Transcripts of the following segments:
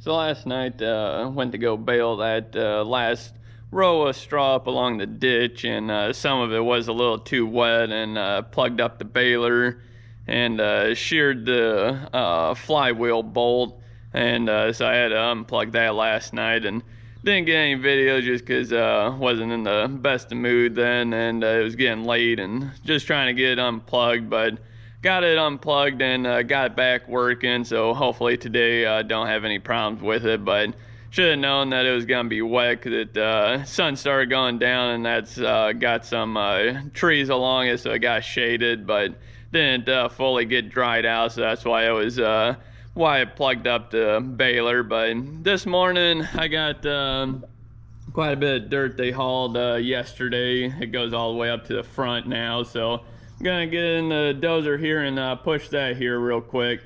So last night, went to go bale that last row of straw up along the ditch, and some of it was a little too wet, and plugged up the baler and sheared the flywheel bolt, and so I had to unplug that last night, and didn't get any video just because wasn't in the best of mood then, and it was getting late and just trying to get it unplugged, but got it unplugged and got it back working, so hopefully today don't have any problems with it. But should have known that it was gonna be wet because it sun started going down, and that's got some trees along it, so it got shaded, but didn't fully get dried out, so that's why it was why I plugged up the baler. But this morning I got quite a bit of dirt they hauled yesterday. It goes all the way up to the front now, so I'm gonna get in the dozer here and push that here real quick.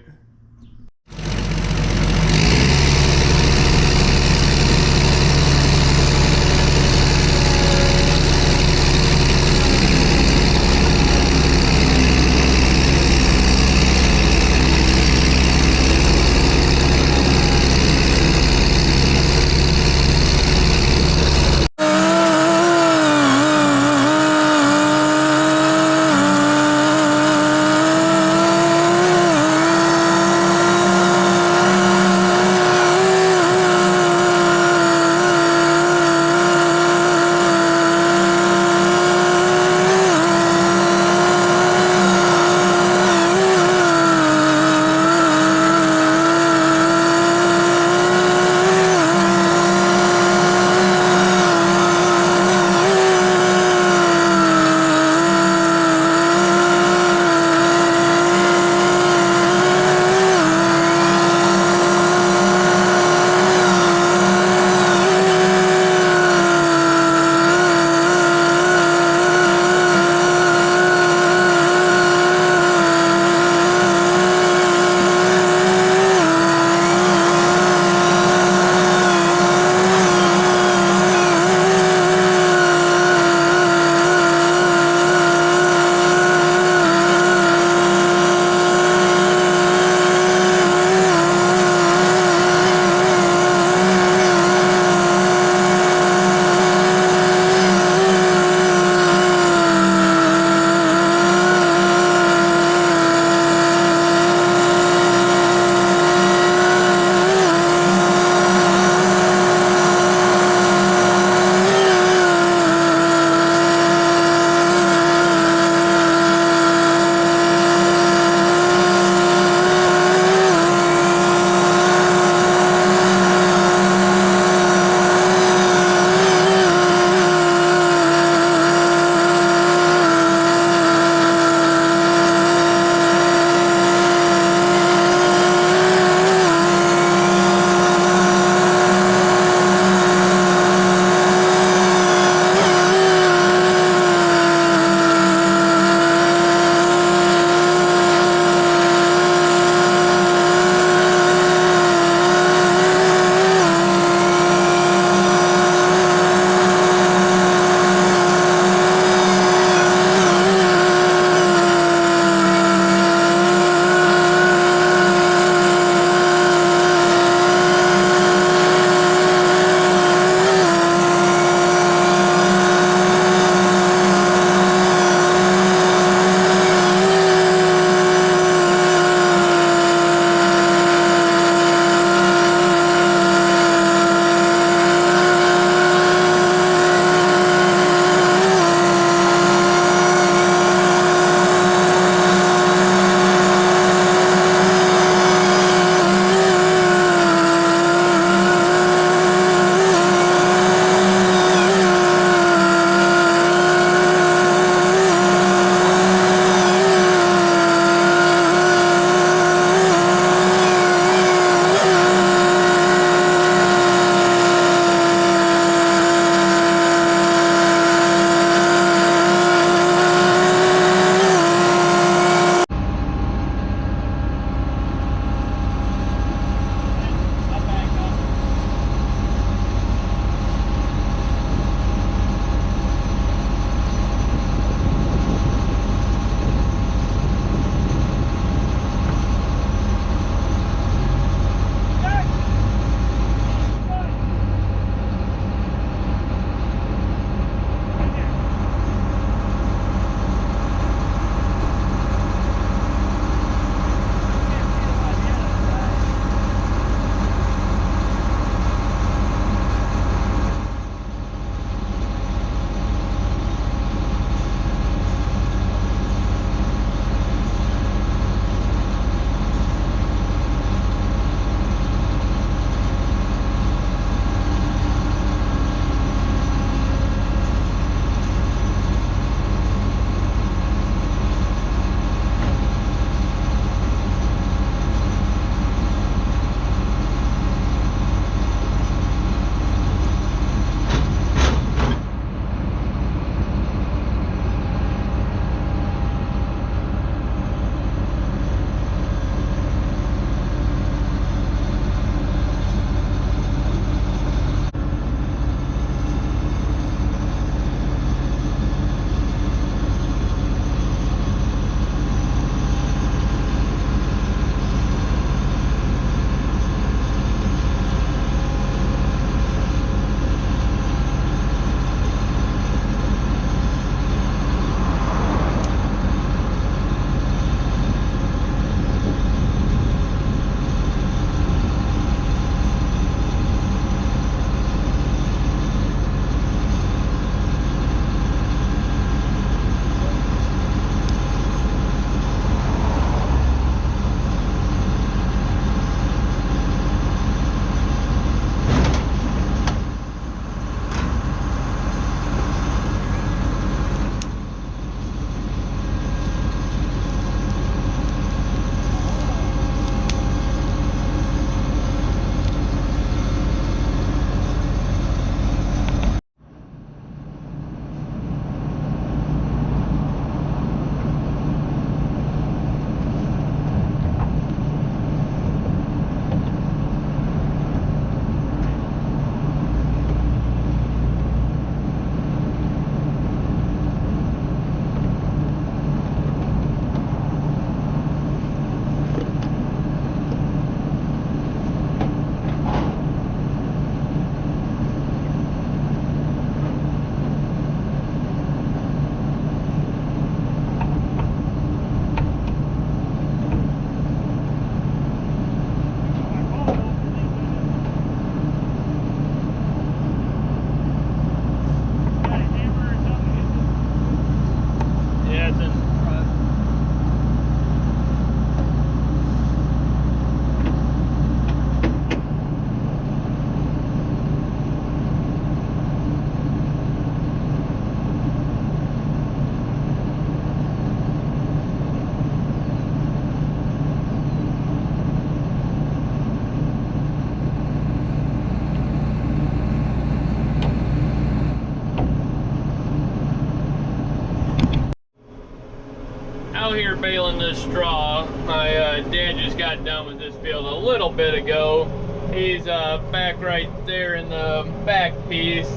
this straw. My dad just got done with this field a little bit ago. He's back right there in the back piece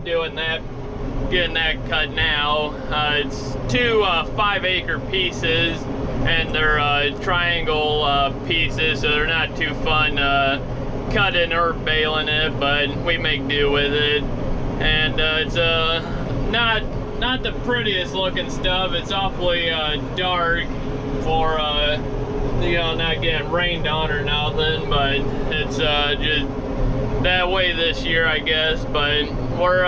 doing that, getting that cut now. It's two 5-acre pieces, and they're triangle pieces, so they're not too fun cutting or baling it, but we make do with it. And it's not the prettiest looking stuff. It's awfully dark for you know, not getting rained on or nothing, but it's just that way this year, I guess. But we're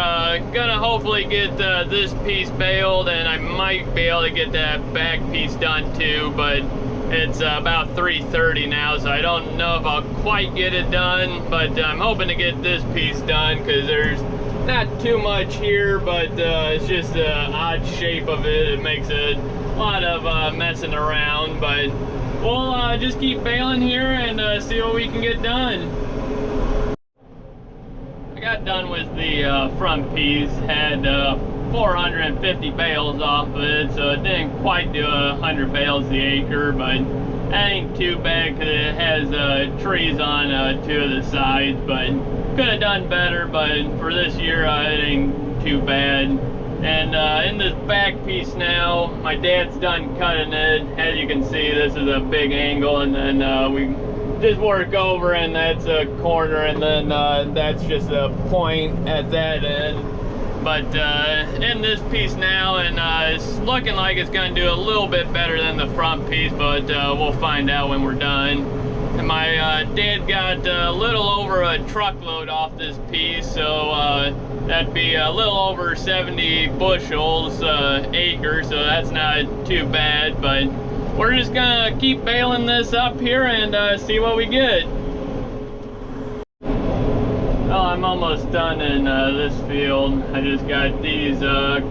gonna hopefully get this piece baled, and I might be able to get that back piece done too, but it's about 3:30 now, so I don't know if I'll quite get it done, but I'm hoping to get this piece done because there's not too much here, but it's just the odd shape of it. It makes a lot of messing around, but we'll just keep baling here and see what we can get done. I got done with the front piece, had 450 bales off of it, so it didn't quite do 100 bales the acre, but that ain't too bad because it has trees on 2 of the sides, but could have done better, but for this year it ain't too bad. And in this back piece now, my dad's done cutting it. As you can see, this is a big angle, and then we just work over, and that's a corner, and then that's just a point at that end. But in this piece now, and it's looking like it's going to do a little bit better than the front piece, but we'll find out when we're done. And my dad got a little over a truckload off this piece, so that'd be a little over 70 bushels acre, so that's not too bad. But we're just gonna keep baling this up here and see what we get. Well, I'm almost done in this field. I just got these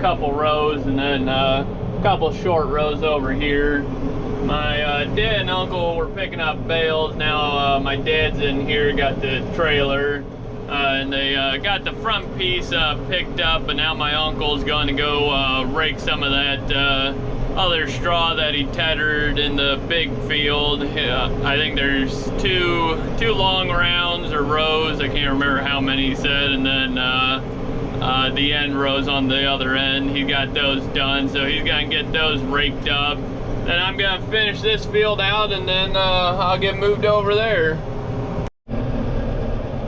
couple rows and then a couple short rows over here. My dad and uncle were picking up bales. Now my dad's in here, got the trailer, and they got the front piece picked up, but now my uncle's going to go rake some of that other straw that he tethered in the big field. I think there's two long rounds or rows, I can't remember how many he said, and then the end rows on the other end. He got those done, so he's gonna get those raked up. Then I'm gonna finish this field out, and then I'll get moved over there.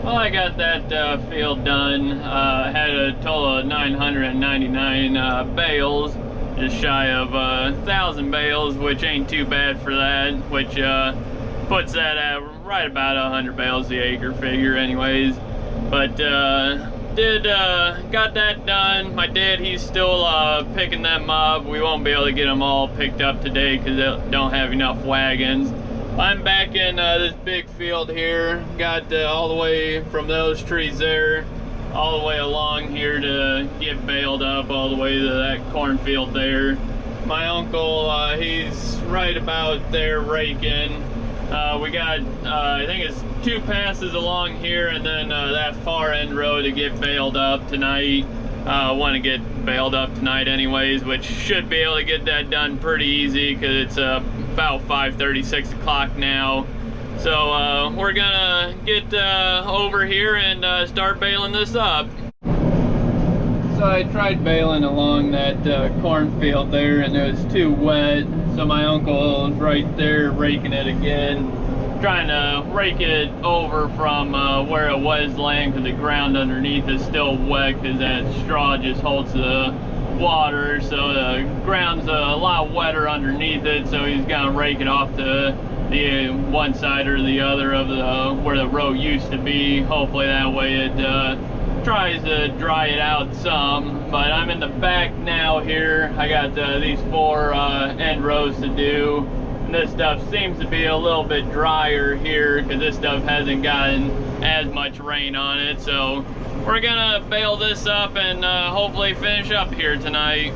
Well, I got that field done. Had a total of 999 bales, just shy of 1,000 bales, which ain't too bad for that, which puts that at right about 100 bales the acre figure anyways. But got that done. My dad, he's still picking them up. We won't be able to get them all picked up today because they don't have enough wagons. I'm back in this big field here. Got all the way from those trees there all the way along here to get baled up all the way to that cornfield there. My uncle, he's right about there raking. We got, I think it's 2 passes along here, and then that far end row to get baled up tonight. Want to get baled up tonight anyways, which should be able to get that done pretty easy because it's about 5:30, 6 o'clock now. So we're gonna get over here and start baling this up. So I tried baling along that cornfield there, and it was too wet, so my uncle was right there raking it again, trying to rake it over from where it was laying, because the ground underneath is still wet because that straw just holds the water, so the ground's a lot wetter underneath it, so he's gonna rake it off to the one side or the other of the where the row used to be. Hopefully that way it tries to dry it out some. But I'm in the back now here. I got these 4 end rows to do, and this stuff seems to be a little bit drier here because this stuff hasn't gotten as much rain on it. So we're gonna bale this up and hopefully finish up here tonight.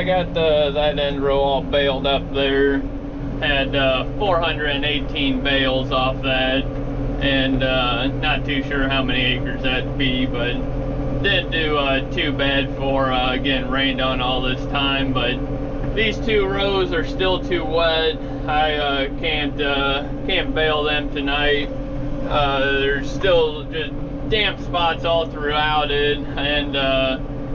I got that end row all baled up there. Had 418 bales off that, and not too sure how many acres that'd be, but didn't do too bad for getting rained on all this time. But these 2 rows are still too wet. I can't bale them tonight. There's still just damp spots all throughout it, and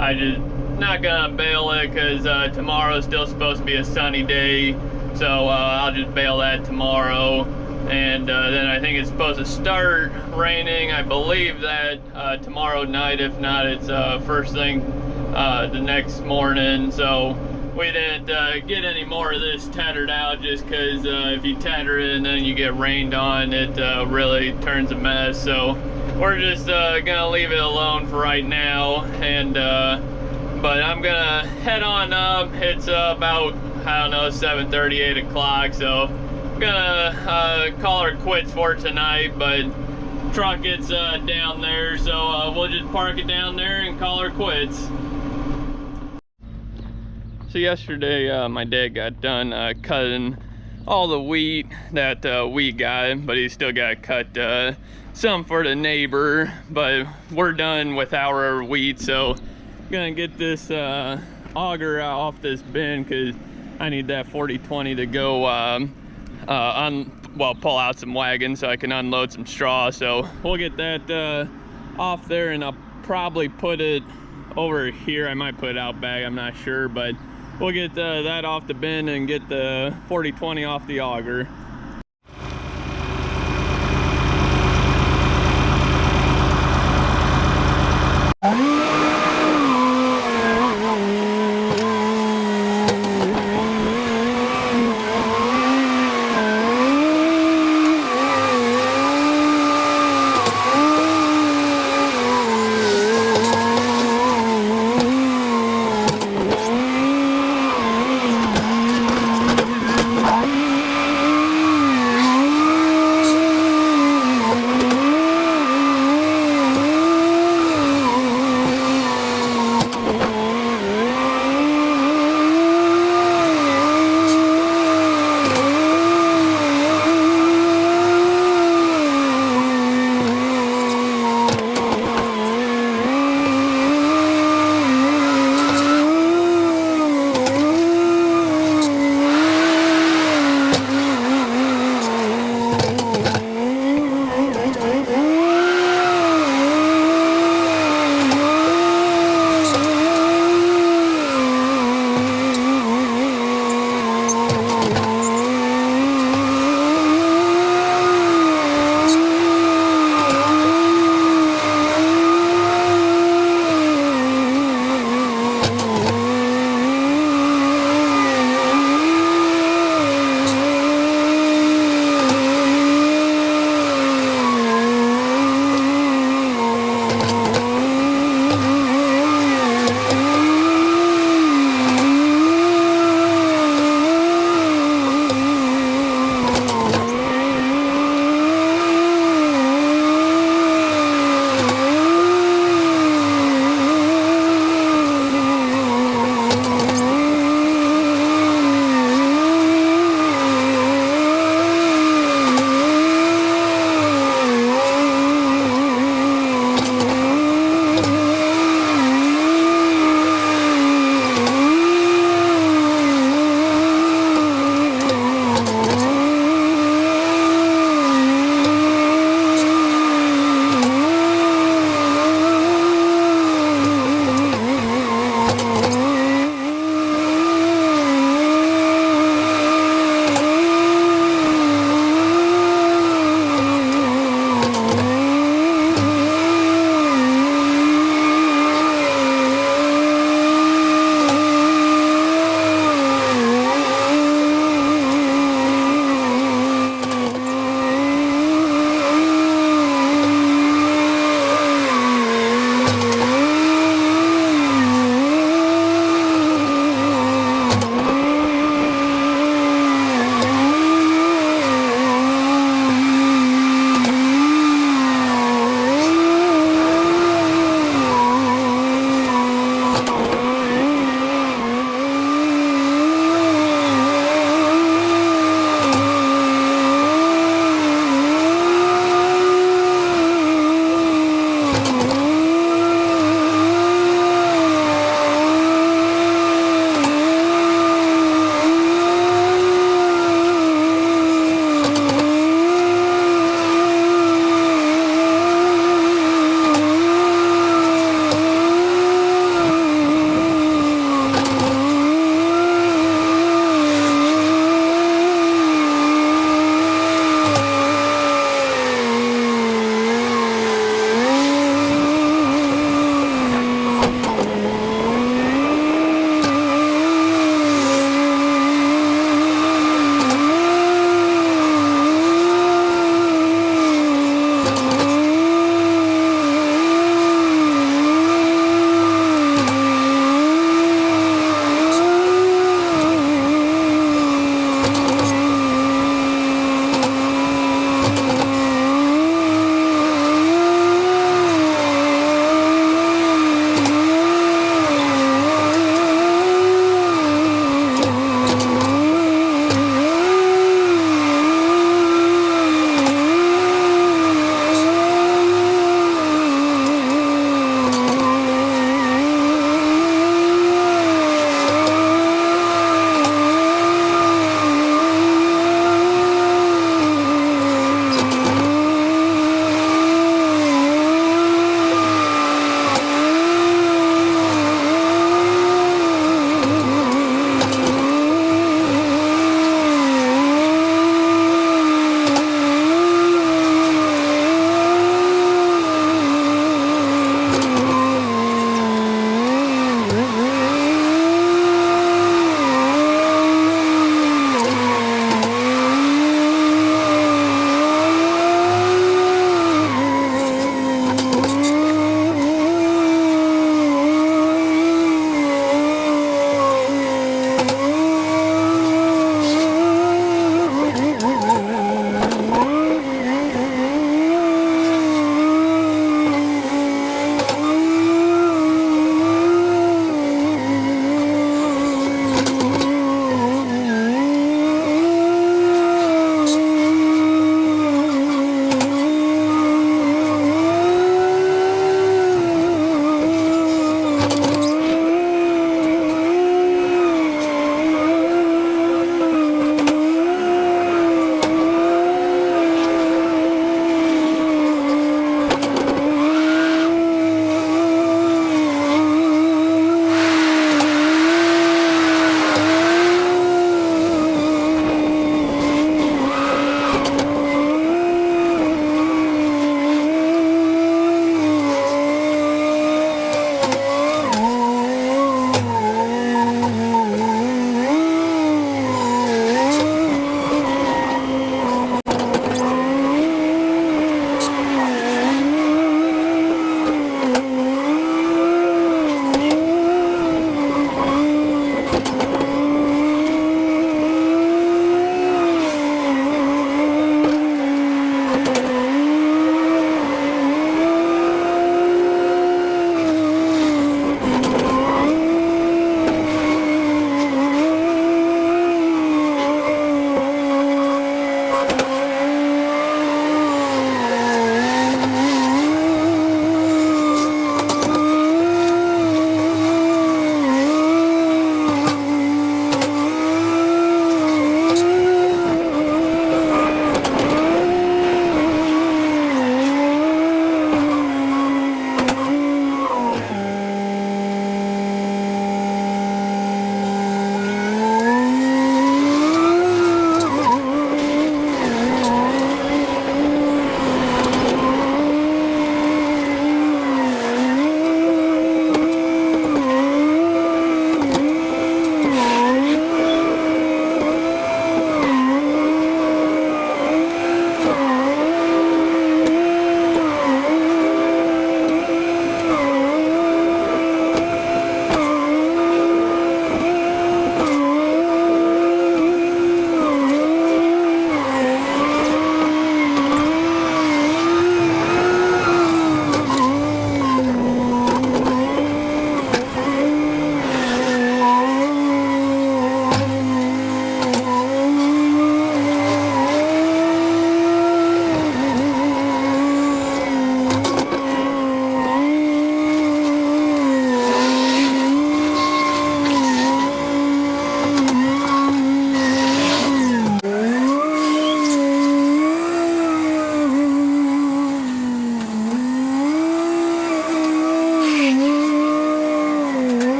I just not gonna bale it because tomorrow's still supposed to be a sunny day. So I'll just bale that tomorrow, and then I think it's supposed to start raining. I believe that tomorrow night. If not, it's first thing the next morning. So we didn't get any more of this tethered out, just because if you tether it and then you get rained on, it really turns a mess. So we're just gonna leave it alone for right now, and but I'm gonna head on up. It's about, I don't know, 7:30, 8 o'clock, so I'm gonna call her quits for tonight. But truck gets down there, so we'll just park it down there and call her quits. So yesterday my dad got done cutting all the wheat that we got, but he's still got to cut some for the neighbor. But we're done with our wheat, so I'm gonna get this auger off this bin, because I need that 40/20 to go pull out some wagons so I can unload some straw. So we'll get that off there, and I'll probably put it over here. I might put it out back, I'm not sure, but we'll get that off the bin and get the 40/20 off the auger.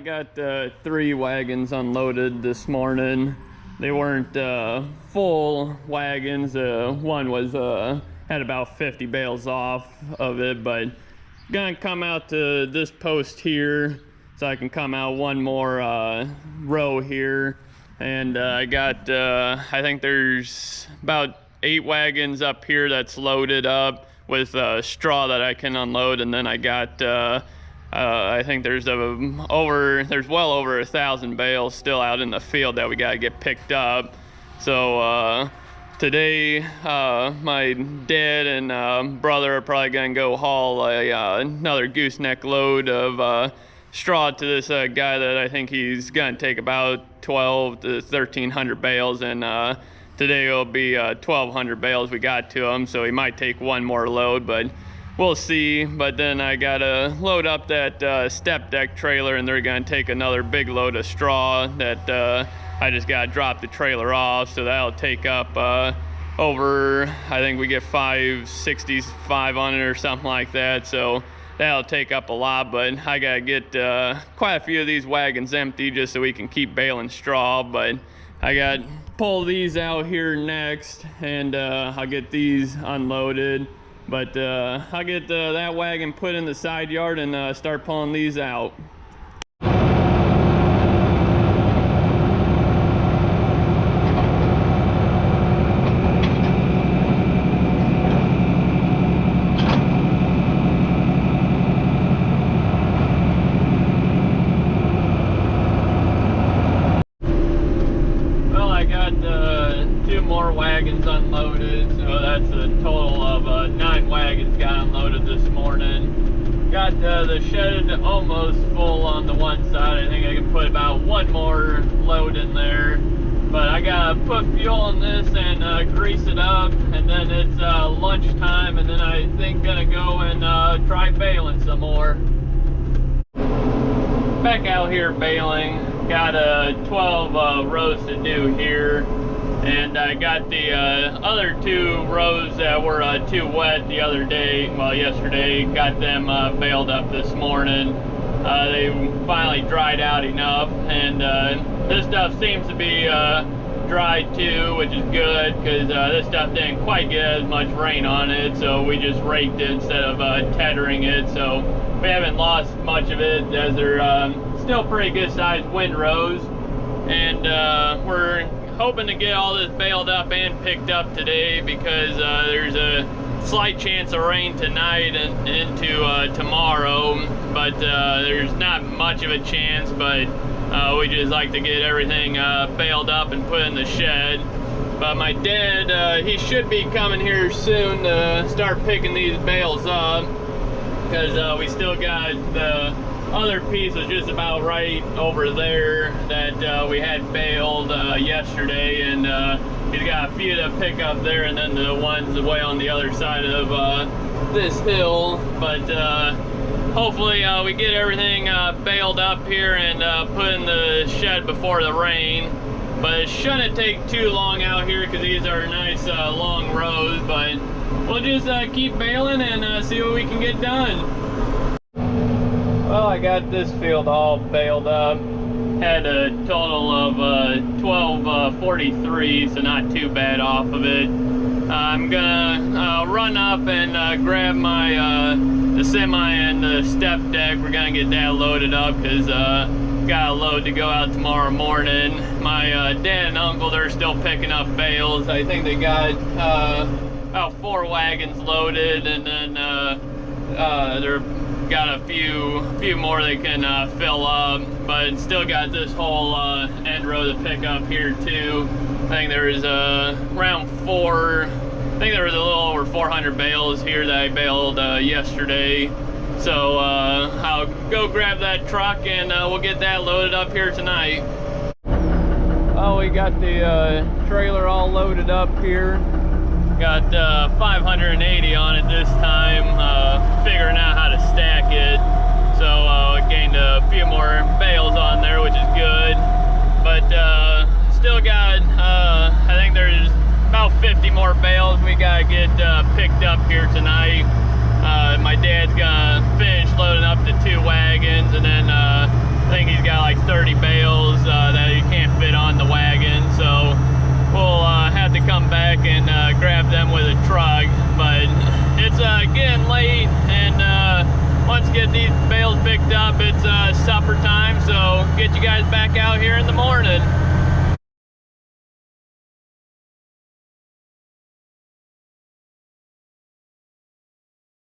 got 3 wagons unloaded this morning. They weren't full wagons. One was had about 50 bales off of it, but gonna come out to this post here so I can come out one more row here. And I got I think there's about 8 wagons up here that's loaded up with straw that I can unload, and then I got I think there's well over 1,000 bales still out in the field that we gotta get picked up. So today my dad and brother are probably gonna go haul another gooseneck load of straw to this guy that I think he's gonna take about 12 to 1,300 bales, and today will be 1,200 bales we got to him, so he might take one more load, but we'll see. But then I gotta load up that step deck trailer, and they're gonna take another big load of straw that I just gotta drop the trailer off, so that'll take up over, I think we get 565 on it or something like that, so that'll take up a lot. But I gotta get quite a few of these wagons empty just so we can keep baling straw. But I got pull these out here next, and I'll get these unloaded. But I'll get that wagon put in the side yard and start pulling these out. Well, I got 2 more wagons unloaded, so that's a total of 9 wagons got unloaded this morning. Got the shed almost full on the one side. I think I can put about 1 more load in there, but I gotta put fuel in this and grease it up, and then it's lunchtime, and then I think gonna go and try baling some more. Back out here baling, got 12 rows to do here. And I got the other 2 rows that were too wet the other day, well, yesterday, got them baled up this morning. They finally dried out enough, and this stuff seems to be dried too, which is good, because this stuff didn't quite get as much rain on it, so we just raked it instead of tethering it, so we haven't lost much of it, as they're still pretty good sized windrows. And we're hoping to get all this baled up and picked up today, because there's a slight chance of rain tonight and into tomorrow, but there's not much of a chance. But we just like to get everything baled up and put in the shed. But my dad, he should be coming here soon to start picking these bales up, because we still got the other piece was just about right over there that we had baled yesterday, and he's got a few to pick up there, and then the ones way on the other side of this hill. But hopefully we get everything baled up here and put in the shed before the rain. But it shouldn't take too long out here, because these are nice long rows. But we'll just keep baling and see what we can get done. Well, I got this field all baled up. Had a total of 1243, so not too bad off of it. I'm gonna run up and grab my the semi and the step deck. We're gonna get that loaded up, because got a load to go out tomorrow morning. My dad and uncle, they're still picking up bales. I think they got about 4 wagons loaded, and then they're got a few more they can fill up, but still got this whole end row to pick up here too. I think there is around 4, I think there was a little over 400 bales here that I baled yesterday. So I'll go grab that truck, and we'll get that loaded up here tonight. Well, we got the trailer all loaded up here. Got 580 on it this time, figuring out how to stack it. So I gained a few more bales on there, which is good. But still got, I think there's about 50 more bales we gotta get picked up here tonight. My dad's gonna finish loading up the 2 wagons, and then I think he's got picked up. It's supper time, so get you guys back out here in the morning.